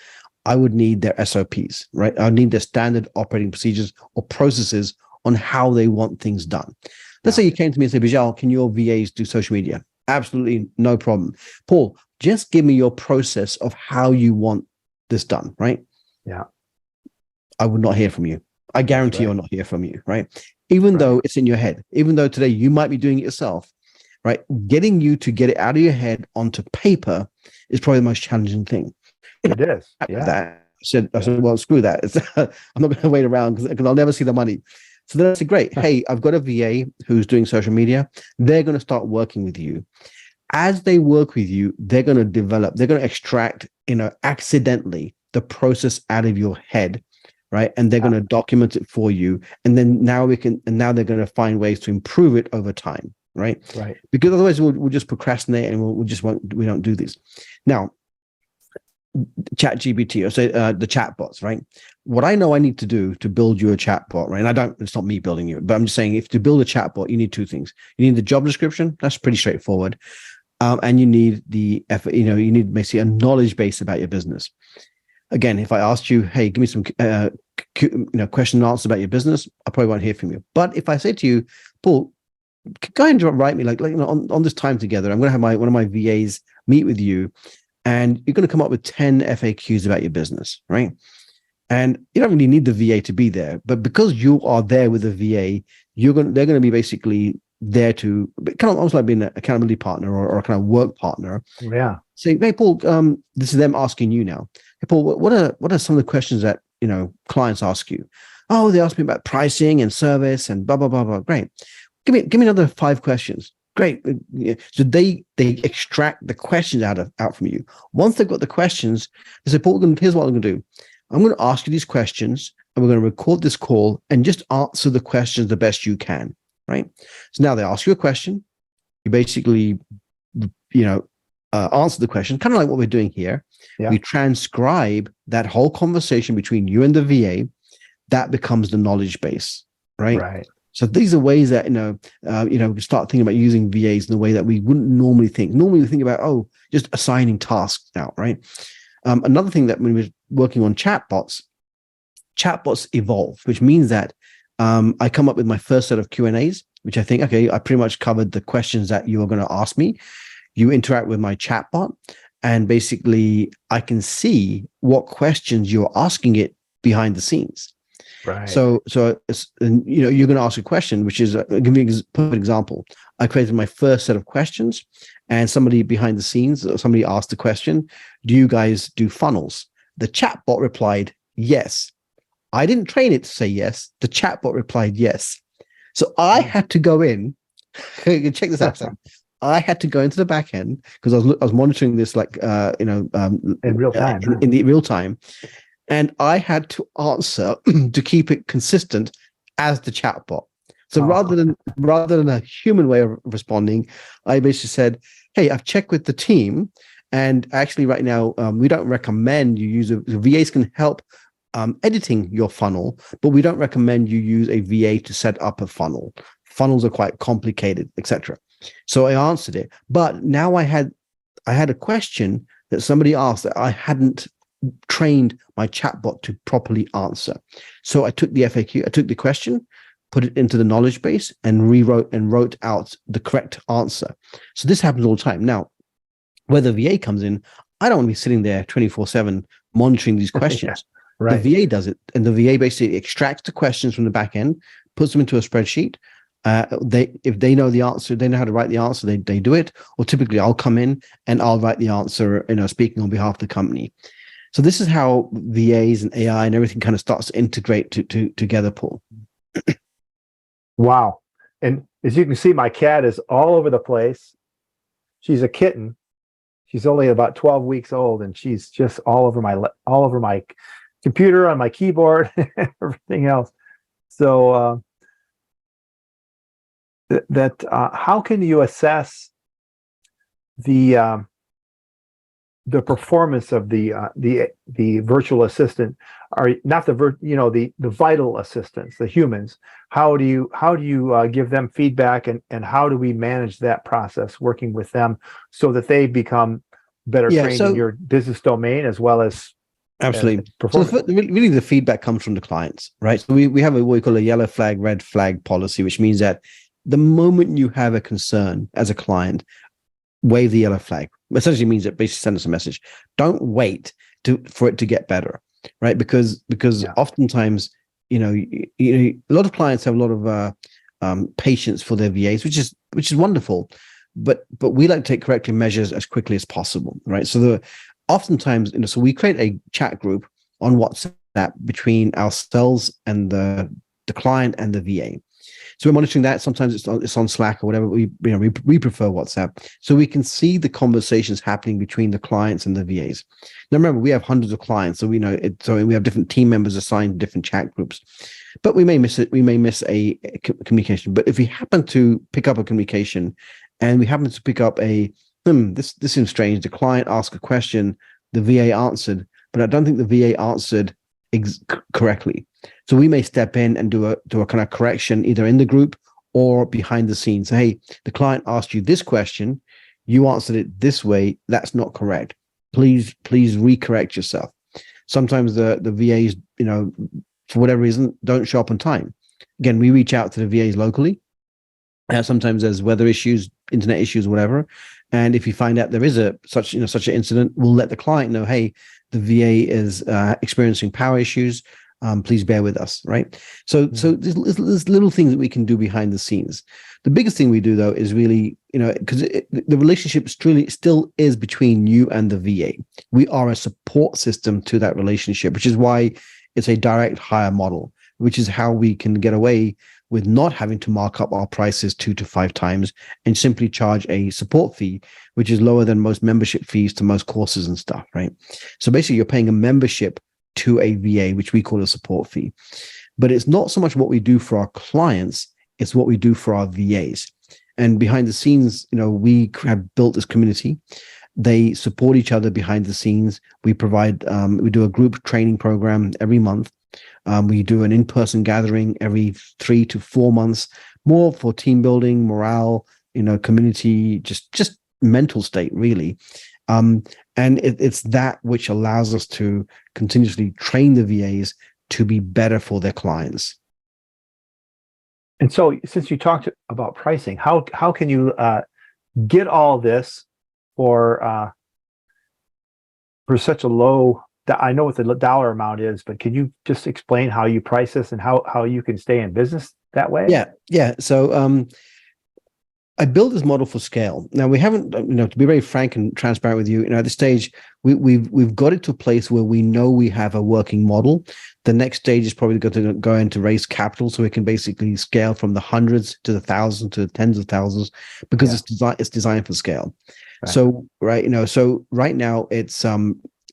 Speaker 3: I would need their SOPs, right? I need their standard operating procedures or processes on how they want things done. Let's say you came to me and said, Beejel, can your VAs do social media? Absolutely no problem. Paul, just give me your process of how you want this done, right?
Speaker 2: Yeah.
Speaker 3: I would not hear from you. I guarantee I'll not hear from you, right? Even though it's in your head, even though today you might be doing it yourself, right? Getting you to get it out of your head onto paper is probably the most challenging thing.
Speaker 2: It is. Yeah.
Speaker 3: I said, well, screw that. I'm not going to wait around because I'll never see the money. So then I said, great. Hey, I've got a VA who's doing social media. They're going to start working with you. As they work with you, they're going to develop, they're going to extract, accidentally the process out of your head, right? And they're going to document it for you. And then now they're going to find ways to improve it over time, right?
Speaker 2: Right.
Speaker 3: Because otherwise we'll just procrastinate and we don't do this. Now, chat GPT or say the chatbots, right? What I know I need to do to build you a chatbot, right? And it's not me building you, but I'm just saying if to build a chatbot, you need two things. You need the job description. That's pretty straightforward. And you need the effort, you need basically a knowledge base about your business. Again, if I asked you, hey, give me some question and answer about your business, I probably won't hear from you. But if I say to you, Paul, go ahead and write me on this time together, I'm going to have one of my VAs meet with you, and you're going to come up with 10 FAQs about your business, right? And you don't really need the VA to be there, but because you are there with the VA, they're going to be basically there to kind of almost like being an accountability partner or a kind of work partner.
Speaker 2: Yeah.
Speaker 3: Say, hey, Paul, this is them asking you now. Hey, Paul, what are some of the questions that clients ask you? Oh, they ask me about pricing and service and blah blah blah blah. Great. Give me another 5 questions. Great. So they extract the questions out from you. Once they've got the questions, they say, Paul, here's what I'm going to do. I'm going to ask you these questions, and we're going to record this call and just answer the questions the best you can. Right. So now they ask you a question. You basically, answer the question, kind of like what we're doing here.
Speaker 2: Yeah.
Speaker 3: We transcribe that whole conversation between you and the VA. That becomes the knowledge base. Right.
Speaker 2: Right.
Speaker 3: So these are ways that, start thinking about using VAs in a way that we wouldn't normally think. Normally we think about, just assigning tasks out, right? Another thing that when we're working on chatbots evolve, which means that I come up with my first set of Q&As, which I think, okay, I pretty much covered the questions that you are going to ask me. You interact with my chatbot, and basically I can see what questions you're asking it behind the scenes.
Speaker 2: Right.
Speaker 3: So you're going to ask a question, which is, give me a perfect example. I created my first set of questions, and somebody behind the scenes, somebody asked the question, do you guys do funnels? The chatbot replied, yes. I didn't train it to say yes. The chatbot replied, yes. So I had to go in, check this out, Sam. I had to go into the back end because I was monitoring this in
Speaker 2: real time.
Speaker 3: In the real time. And I had to answer to keep it consistent as the chatbot. So rather than a human way of responding, I basically said, hey, I've checked with the team, and actually right now we don't recommend you use the VAs can help editing your funnel, but we don't recommend you use a VA to set up a funnel. Funnels are quite complicated, etc. So I answered it, but now I had a question that somebody asked that I hadn't trained my chatbot to properly answer. So I took the FAQ, I took the question, put it into the knowledge base, and wrote out the correct answer. So this happens all the time. Now, where the VA comes in, I don't want to be sitting there 24/7 monitoring these questions.
Speaker 2: Yeah, right.
Speaker 3: The VA does it, and the VA basically extracts the questions from the back end, puts them into a spreadsheet. If they know the answer, they know how to write the answer, they do it. Or typically I'll come in and I'll write the answer, speaking on behalf of the company. So this is how VAs and AI and everything kind of starts to integrate together, Paul.
Speaker 2: Wow. And as you can see, my cat is all over the place. She's a kitten. She's only about 12 weeks old, and she's just all over my computer, on my keyboard, everything else. So how can you assess the performance of the virtual assistant, or not the vital assistants, the humans? How do you give them feedback, and how do we manage that process working with them so that they become better trained in your business domain as well as
Speaker 3: absolutely performance? So really the feedback comes from the clients, right? So we have what we call a yellow flag, red flag policy, which means that the moment you have a concern as a client, wave the yellow flag. Essentially means that basically send us a message. Don't wait for it to get better, right? Because oftentimes, a lot of clients have a lot of patience for their VAs, which is wonderful, but we like to take corrective measures as quickly as possible, right? So oftentimes, so we create a chat group on WhatsApp between ourselves and the client and the VA. So we're monitoring that. Sometimes it's on Slack or whatever. We prefer WhatsApp, so we can see the conversations happening between the clients and the VAs. Now remember, we have hundreds of clients, so we know it. So we have different team members assigned to different chat groups, but we may miss it. We may miss a communication. But if we happen to pick up a communication, and we happen to pick up this seems strange. The client asks a question. the VA answered, but I don't think the VA answered correctly. So we may step in and do a kind of correction either in the group or behind the scenes. So, hey, the client asked you this question, you answered it this way. That's not correct. Please recorrect yourself. Sometimes the VAs, for whatever reason, don't show up on time. Again, we reach out to the VAs locally. Sometimes there's weather issues, internet issues, whatever. And if you find out there is such an incident, we'll let the client know, hey, the VA is experiencing power issues. Please bear with us, right? So there's little things that we can do behind the scenes. The biggest thing we do, though, is really, because the relationship still is between you and the VA. We are a support system to that relationship, which is why it's a direct hire model, which is how we can get away with not having to mark up our prices 2 to 5 times and simply charge a support fee, which is lower than most membership fees to most courses and stuff, right? So basically, you're paying a membership to a VA, which we call a support fee. But it's not so much what we do for our clients, it's what we do for our VAs. And behind the scenes, we have built this community. They support each other behind the scenes. We provide, we do a group training program every month. We do an in-person gathering every 3 to 4 months, more for team building, morale, community, just mental state, really. And it's that which allows us to continuously train the VAs to be better for their clients.
Speaker 2: And so, since you talked about pricing, how can you get all this for such a low? I know what the dollar amount is, but can you just explain how you price this and how you can stay in business that way?
Speaker 3: Yeah. So I built this model for scale. Now we haven't, to be very frank and transparent with you, at this stage, we've got it to a place where we know we have a working model. The next stage is probably going to go into raise capital, so we can basically scale from the hundreds to the thousands to the tens of thousands, because it's designed for scale. Right. So right now it's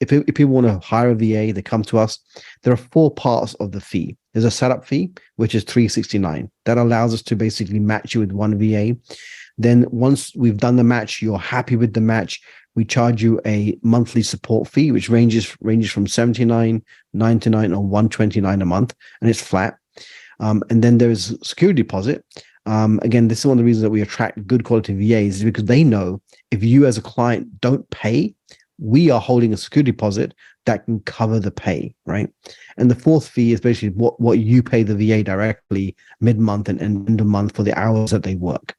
Speaker 3: if people want to hire a VA, they come to us. There are 4 parts of the fee. There's a setup fee, which is $369. That allows us to basically match you with one VA. Then once we've done the match, you're happy with the match, we charge you a monthly support fee, which ranges from $79, $99, or $129 a month, and it's flat. And then there's security deposit. Again, this is one of the reasons that we attract good quality VAs, is because they know if you as a client don't pay, we are holding a security deposit that can cover the pay, right? And the 4th fee is basically what you pay the VA directly mid-month and end of month for the hours that they work.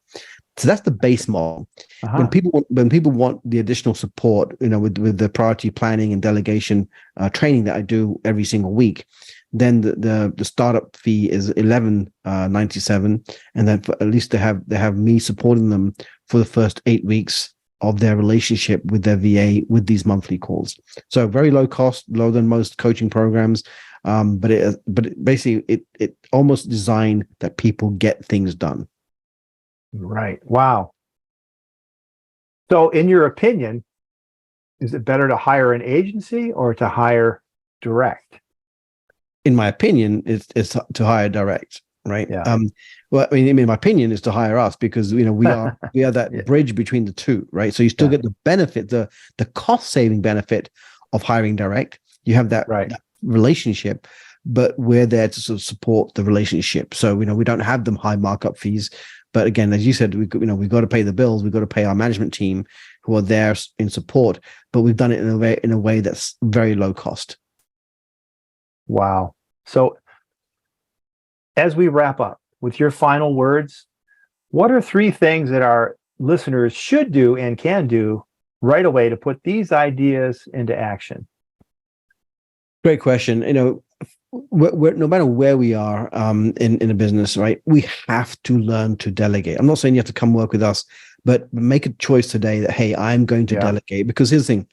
Speaker 3: So that's the base model. When people want the additional support, with the priority planning and delegation training that I do every single week, then the startup fee is $11.97, and then at least they have me supporting them for the first 8 weeks of their relationship with their VA with these monthly calls. So very low cost, lower than most coaching programs, but it almost designed that people get things done.
Speaker 2: Right. Wow. So in your opinion, is it better to hire an agency or to hire direct?
Speaker 3: In my opinion, it's to hire direct. Right.
Speaker 2: Yeah.
Speaker 3: Well, in my opinion, is to hire us, because we are that bridge between the two, right? So you still get the benefit, the cost saving benefit of hiring direct. You have that relationship, but we're there to sort of support the relationship. So we don't have them high markup fees, but again, as you said, we've got to pay the bills. We've got to pay our management team who are there in support, but we've done it in a way that's very low cost.
Speaker 2: Wow. So, as we wrap up, with your final words, what are 3 things that our listeners should do and can do right away to put these ideas into action?
Speaker 3: Great question. We're, no matter where we are in a business, right, we have to learn to delegate. I'm not saying you have to come work with us, but make a choice today that, hey, I'm going to delegate. Because here's the thing.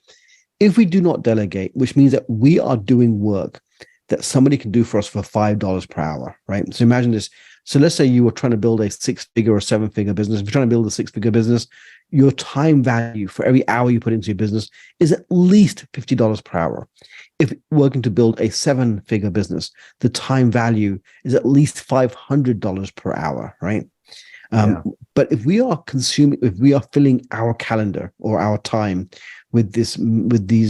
Speaker 3: If we do not delegate, which means that we are doing work that somebody can do for us for $5 per hour, right? So imagine this. So let's say you were trying to build a 6-figure or 7-figure business. If you're trying to build a 6-figure business, your time value for every hour you put into your business is at least $50 per hour. If working to build a 7-figure business, the time value is at least $500 per hour, right? But if we are filling our calendar or our time with these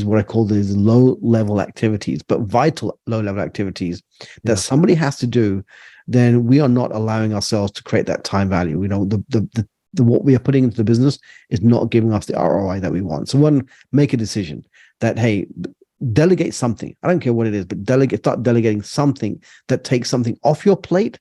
Speaker 3: what I call these low level activities, but vital low level activities that somebody has to do, then we are not allowing ourselves to create that time value. You know, the what we are putting into the business is not giving us the ROI that we want. So one, make a decision that, hey, delegate something. I don't care what it is, but start delegating something that takes something off your plate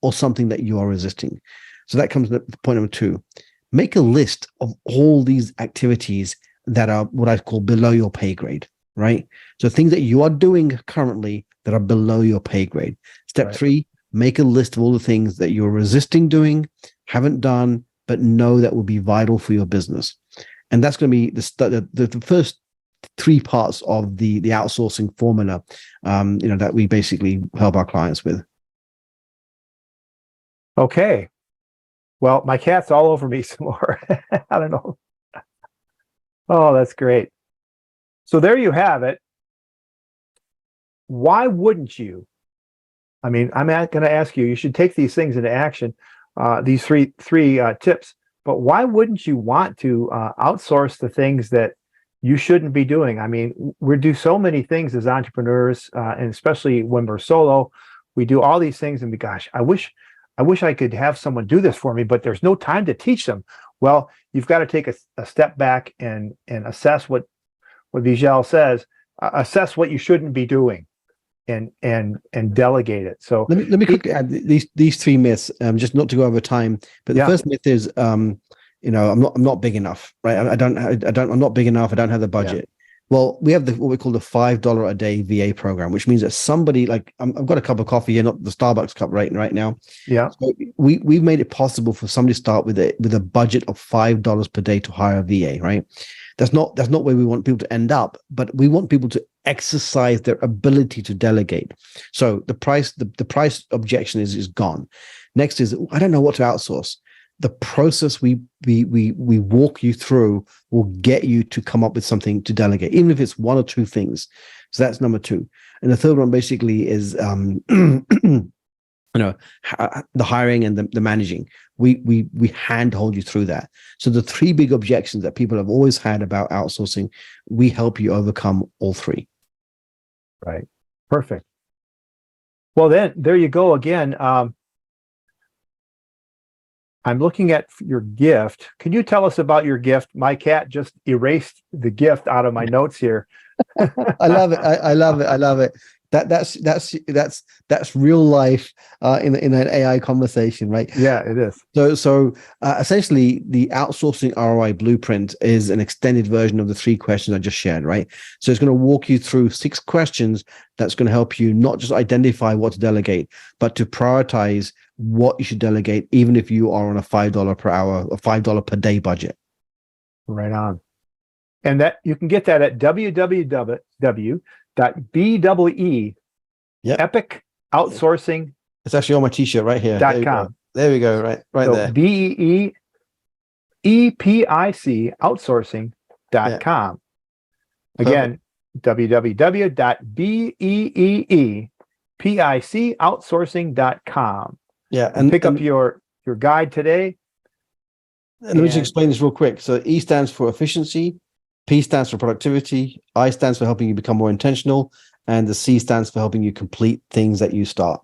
Speaker 3: or something that you are resisting. So that comes to point number 2. Make a list of all these activities that are what I call below your pay grade, right? So things that you are doing currently that are below your pay grade. Step 3, make a list of all the things that you're resisting doing, haven't done, but know that will be vital for your business. And that's going to be the first 3 parts of the outsourcing formula, that we basically help our clients with.
Speaker 2: Okay. Well, my cat's all over me some more. I don't know. Oh, that's great. So there you have it. Why wouldn't you? I mean, I'm going to ask you, you should take these things into action, these three tips, but why wouldn't you want to outsource the things that you shouldn't be doing? I mean, we do so many things as entrepreneurs, and especially when we're solo, we do all these things and gosh, I wish I could have someone do this for me, but there's no time to teach them. Well, you've got to take a step back and assess what Beejel says, assess what you shouldn't be doing and delegate it. So
Speaker 3: let me quickly add these 3 myths, just not to go over time. But the first myth is, I'm not big enough, right? I'm not big enough. I don't have the budget. Yeah. Well, we have what we call the $5 a day VA program, which means that somebody like I've got a cup of coffee here, not the Starbucks cup right now.
Speaker 2: Yeah.
Speaker 3: So we've made it possible for somebody to start with a budget of $5 per day to hire a VA, right? That's not where we want people to end up, but we want people to exercise their ability to delegate. So the price objection is gone. Next is, I don't know what to outsource. The process we walk you through will get you to come up with something to delegate, even if it's 1 or 2 things. So that's number 2. And the third one basically is the hiring and the managing. We handhold you through that. So the 3 big objections that people have always had about outsourcing, we help you overcome all 3.
Speaker 2: Right. Perfect. Well, then there you go again. I'm looking at your gift. Can you tell us about your gift? My cat just erased the gift out of my notes here.
Speaker 3: I love it. I love it. I love it. That's real life in an AI conversation, right?
Speaker 2: Yeah, it is.
Speaker 3: So essentially, the outsourcing ROI blueprint is an extended version of the 3 questions I just shared, right? So it's going to walk you through 6 questions that's going to help you not just identify what to delegate, but to prioritize what you should delegate, even if you are on a $5 per hour or $5 per day budget.
Speaker 2: Right on. And that you can get that at www.BEE Epic Outsourcing.
Speaker 3: It's actually on my t-shirt right here.
Speaker 2: .com.
Speaker 3: There we go. Right so there.
Speaker 2: BEE EPIC outsourcing.com. Again, www.BEEPICoutsourcing.com.
Speaker 3: Yeah,
Speaker 2: and pick up your guide today.
Speaker 3: And let me just explain this real quick. So E stands for efficiency, P stands for productivity, I stands for helping you become more intentional, and the C stands for helping you complete things that you start.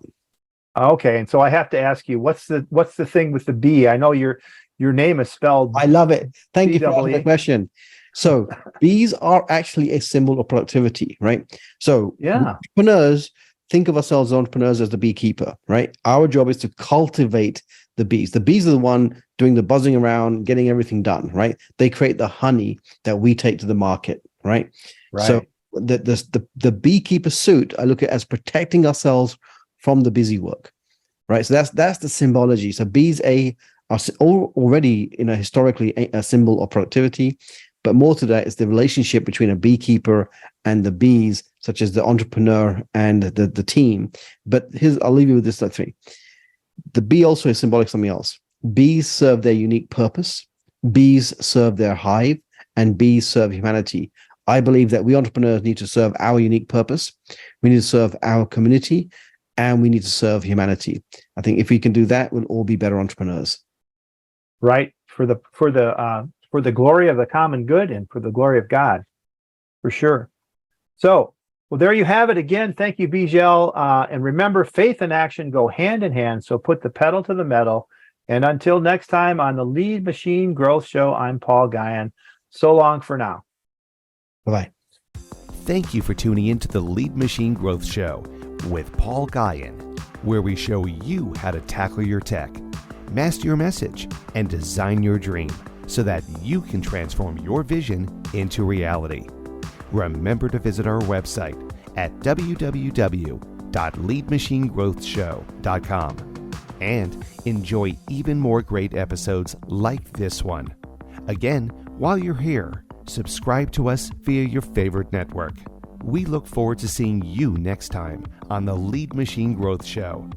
Speaker 2: Okay, and so I have to ask you, what's the thing with the B? I know your name is spelled.
Speaker 3: I love it. Thank you for asking the question. So B's are actually a symbol of productivity, right? So entrepreneurs, think of ourselves as entrepreneurs as the beekeeper, right? Our job is to cultivate the bees. The bees are the one doing the buzzing around, getting everything done, right? They create the honey that we take to the market, right? So the beekeeper suit, I look at as protecting ourselves from the busy work, right? So that's the symbology. So bees are already, historically a symbol of productivity, but more to that is the relationship between a beekeeper and the bees, such as the entrepreneur and the team. But I'll leave you with this 3. The bee also is symbolic of something else. Bees serve their unique purpose. Bees serve their hive, and bees serve humanity. I believe that we entrepreneurs need to serve our unique purpose. We need to serve our community, and we need to serve humanity. I think if we can do that, we'll all be better entrepreneurs.
Speaker 2: right? For the glory of the common good and for the glory of God, for sure. So, well, there you have it again. Thank you, Beejel. And remember, faith and action go hand in hand. So put the pedal to the metal. And until next time on the Lead Machine Growth Show, I'm Paul Guyon. So long for now.
Speaker 3: Bye-bye.
Speaker 1: Thank you for tuning in to the Lead Machine Growth Show with Paul Guyon, where we show you how to tackle your tech, master your message, and design your dream so that you can transform your vision into reality. Remember to visit our website at www.leadmachinegrowthshow.com and enjoy even more great episodes like this one. Again, while you're here, subscribe to us via your favorite network. We look forward to seeing you next time on the Lead Machine Growth Show.